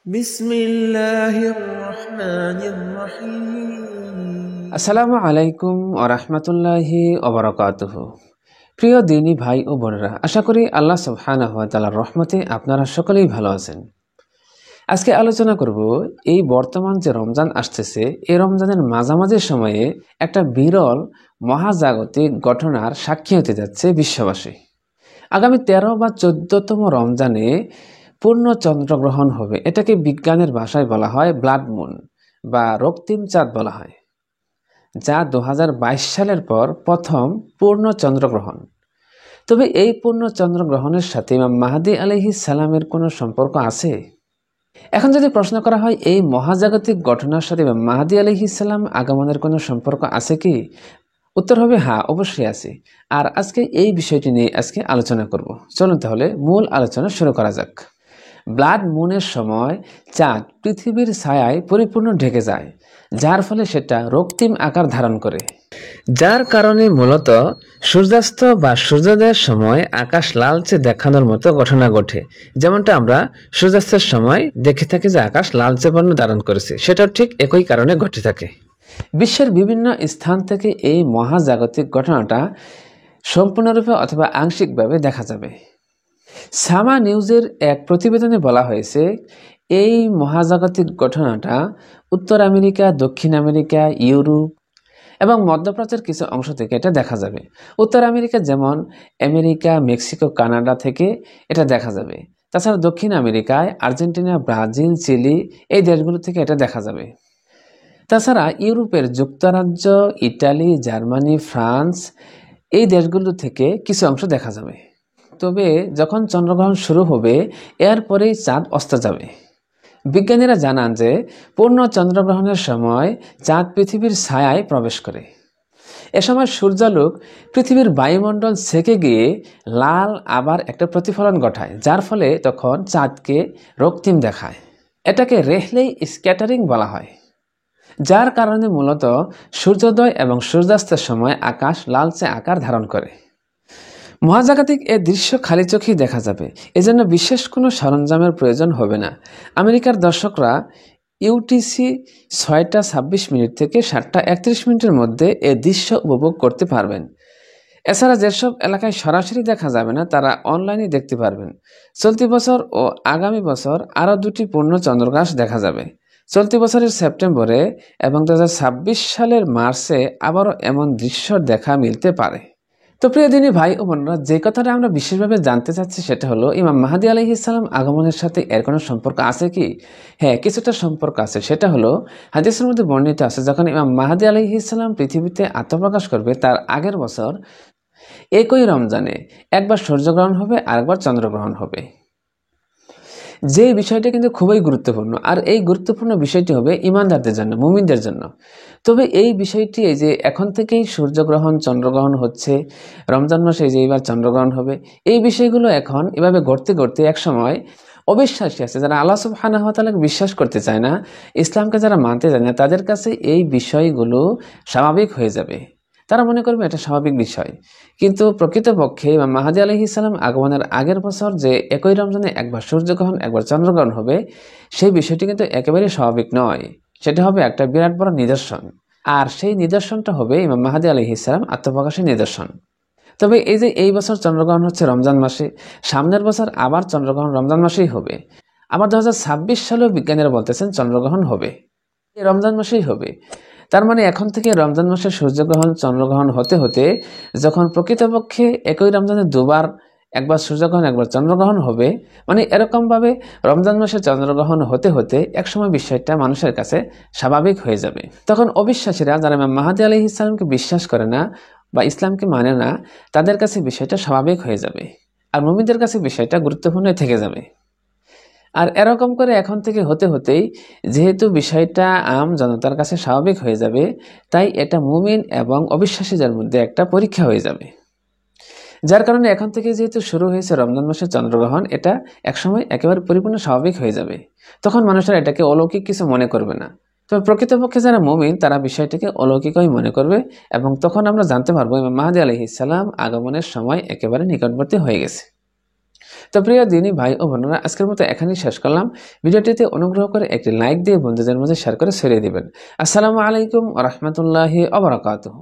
বিসমিল্লাহির রহমানির রহিম। আসসালামু আলাইকুম ওয়া রাহমাতুল্লাহি ওয়া বারাকাতুহু। প্রিয় দিনী ভাই ও বোনেরা, আশা করি আল্লাহ সুবহানাহু ওয়া তাআলার রহমতে আপনারা সকলেই ভালো আছেন। আজকে আলোচনা করব এই বর্তমান যে রমজান আসতেছে, এই রমজানের মাঝামাঝি সময়ে একটা বিরল মহাজাগতিক ঘটনার সাক্ষী হতে যাচ্ছে বিশ্ববাসী। আগামী 13 বা 14তম রমজানে পূর্ণ চন্দ্রগ্রহণ হবে। এটাকে বিজ্ঞানের ভাষায় বলা হয় ব্লাড মুন বা রক্তিম চাঁদ বলা হয়, যা 2022 সালের পর প্রথম পূর্ণ চন্দ্রগ্রহণ। তবে এই পূর্ণ চন্দ্রগ্রহণের সাথে ইমাম মাহদী আলাইহিস সালামের কোনো সম্পর্ক আছে? এখন যদি প্রশ্ন করা হয় এই মহাজাগতিক ঘটনার সাথে ইমাম মাহদী আলাইহিস সালাম আগমনের কোনো সম্পর্ক আছে কি, উত্তর হবে হ্যাঁ, অবশ্যই আছে। আর আজকে এই বিষয়টি নিয়ে আজকে আলোচনা করব। চলুন তাহলে মূল আলোচনা শুরু করা যাক। ব্লাড মুনের সময় চাঁদ পৃথিবীর ছায়ায় পরিপূর্ণ ঢেকে যায়, যার ফলে সেটা রক্তিম আকার ধারণ করে, যার কারণে মূলত সূর্যাস্ত বা সূর্যোদয়ের সময় আকাশ লালচে দেখানোর মতো ঘটনা ঘটে। যেমনটা আমরা সূর্যাস্তের সময় দেখে থাকি যে আকাশ লালচে বর্ণ ধারণ করেছে, সেটাও ঠিক একই কারণে ঘটে থাকে। বিশ্বের বিভিন্ন স্থান থেকে এই মহাজাগতিক ঘটনাটা সম্পূর্ণরূপে অথবা আংশিকভাবে দেখা যাবে। সামা নিউজের এক প্রতিবেদনে বলা হয়েছে, এই মহাজাগতিক ঘটনাটা উত্তর আমেরিকা, দক্ষিণ আমেরিকা, ইউরোপ এবং মধ্যপ্রাচ্যের কিছু অংশ থেকে এটা দেখা যাবে। উত্তর আমেরিকা যেমন আমেরিকা, মেক্সিকো, কানাডা থেকে এটা দেখা যাবে। তাছাড়া দক্ষিণ আমেরিকায় আর্জেন্টিনা, ব্রাজিল, চিলি এই দেশগুলো থেকে এটা দেখা যাবে। তাছাড়া ইউরোপের যুক্তরাজ্য, ইটালি, জার্মানি, ফ্রান্স এই দেশগুলো থেকে কিছু অংশ দেখা যাবে। তবে যখন চন্দ্রগ্রহণ শুরু হবে এরপরেই চাঁদ অস্ত যাবে। বিজ্ঞানীরা জানান যে পূর্ণ চন্দ্রগ্রহণের সময় চাঁদ পৃথিবীর ছায়ায় প্রবেশ করে। এ সময় সূর্যালোক পৃথিবীর বায়ুমণ্ডল ছেকে গিয়ে লাল আবার একটা প্রতিফলন ঘটায়, যার ফলে তখন চাঁদকে রক্তিম দেখায়। এটাকে রেহলেই স্ক্যাটারিং বলা হয়, যার কারণে মূলত সূর্যোদয় এবং সূর্যাস্তের সময় আকাশ লালচে আকার ধারণ করে। মহাজাগতিক এ দৃশ্য খালি চোখেই দেখা যাবে, এজন্য বিশেষ কোনো সরঞ্জামের প্রয়োজন হবে না। আমেরিকার দর্শকরা ইউটিসি 6টা 26 থেকে 7টা 31 মধ্যে এ দৃশ্য উপভোগ করতে পারবেন। এছাড়া যেসব এলাকায় সরাসরি দেখা যাবে না তারা অনলাইনে দেখতে পারবেন। চলতি বছর ও আগামী বছর আরও 2টি পূর্ণ চন্দ্রগ্রাস দেখা যাবে। চলতি বছরের সেপ্টেম্বরে এবং 2026 সালের মার্চে আবারও এমন দৃশ্য দেখা মিলতে পারে। তো প্রিয় দিনী ভাই ও বোনেরা, যে কথাটা আমরা বিশেষভাবে জানতে চাচ্ছি সেটা হলো ইমাম মাহদী আলাইহিস সালাম আগমনের সাথে এর কোনো সম্পর্ক আছে কি? হ্যাঁ, কিছুটা সম্পর্ক আছে। সেটা হলো হাদিসের মধ্যে বর্ণিত আছে, যখন ইমাম মাহদী আলাইহিস সালাম পৃথিবীতে আত্মপ্রকাশ করবে তার আগের বছর একই রমজানে একবার সূর্যগ্রহণ হবে আর একবার চন্দ্রগ্রহণ হবে। যে বিষয়টা কিন্তু খুবই গুরুত্বপূর্ণ, আর এই গুরুত্বপূর্ণ বিষয়টি হবে ইমানদারদের জন্য, মুমিনদের জন্য। তবে এই বিষয়টি এই যে এখন থেকেই সূর্যগ্রহণ চন্দ্রগ্রহণ হচ্ছে, রমজান মাসে এই যে এবার চন্দ্রগ্রহণ হবে, এই বিষয়গুলো এখন এভাবে ঘটতে ঘটতে একসময় অবিশ্বাসী আছে, যারা আল্লাহ সুবহানাহু ওয়া তাআলাকে বিশ্বাস করতে চায় না, ইসলামকে যারা মানতে চায় না, তাদের কাছে এই বিষয়গুলো স্বাভাবিক হয়ে যাবে। তারা মনে করবে এটা স্বাভাবিক বিষয়। কিন্তু প্রকৃতপক্ষে ইমাম মাহদী আলাইহিস সালাম আগমনের আগের বছর যে একই রমজানে একবার সূর্যগ্রহণ একবার চন্দ্রগ্রহণ হবে, সেই বিষয়টি কিন্তু একেবারেই স্বাভাবিক নয়। সেটা হবে একটা বিরাট বড় নিদর্শন, আর সেই নিদর্শনটা হবে ইমাম মাহদী আলাইহিস সালাম আত্মপ্রকাশের নিদর্শন। তবে এই যে এই বছর চন্দ্রগ্রহণ হচ্ছে রমজান মাসে, সামনের বছর আবার চন্দ্রগ্রহণ রমজান মাসেই হবে। আবার 2026 সালেও বিজ্ঞানীরা বলতেছেন চন্দ্রগ্রহণ হবে, এই রমজান মাসেই হবে। তার মানে এখন থেকে রমজান মাসে সূর্যগ্রহণ চন্দ্রগ্রহণ হতে হতে যখন প্রকৃতপক্ষে একই রমজানে দুবার, একবার সূর্যগ্রহণ একবার চন্দ্রগ্রহণ হবে, মানে এরকমভাবে রমজান মাসে চন্দ্রগ্রহণ হতে হতে একসময় বিষয়টা মানুষের কাছে স্বাভাবিক হয়ে যাবে। তখন অবিশ্বাসীরা, যারা ইমাম মাহদী আলাইহিস সালামকে বিশ্বাস করে না বা ইসলামকে মানে না, তাদের কাছে বিষয়টা স্বাভাবিক হয়ে যাবে, আর মুমিনদের কাছে বিষয়টা গুরুত্বপূর্ণ থেকে যাবে। আর এরকম করে এখন থেকে হতে হতেই যেহেতু বিষয়টা আম জনতার কাছে স্বাভাবিক হয়ে যাবে, তাই এটা মুমিন এবং অবিশ্বাসীদের মধ্যে একটা পরীক্ষা হয়ে যাবে। যার কারণে এখন থেকে যেহেতু শুরু হয়েছে রমজান মাসের চন্দ্রগ্রহণ, এটা একসময় একেবারে পরিপূর্ণ স্বাভাবিক হয়ে যাবে। তখন মানুষেরা এটাকে অলৌকিক কিছু মনে করবে না। তবে প্রকৃতপক্ষে যারা মুমিন তারা বিষয়টাকে অলৌকিকই মনে করবে, এবং তখন আমরা জানতে পারবো ইমাম মাহদী আলাইহিস সালাম আগমনের সময় একেবারে নিকটবর্তী হয়ে গেছে। তো প্রিয় দিনী ভাই ও বোনেরা, আজকের মতো এখানেই শেষ করলাম। ভিডিওটিতে অনুগ্রহ করে একটি লাইক দিয়ে বন্ধুদের মধ্যে শেয়ার করে ছড়িয়ে দিবেন। আসসালামু আলাইকুম ওয়া রাহমাতুল্লাহি ওয়া বারাকাতুহু।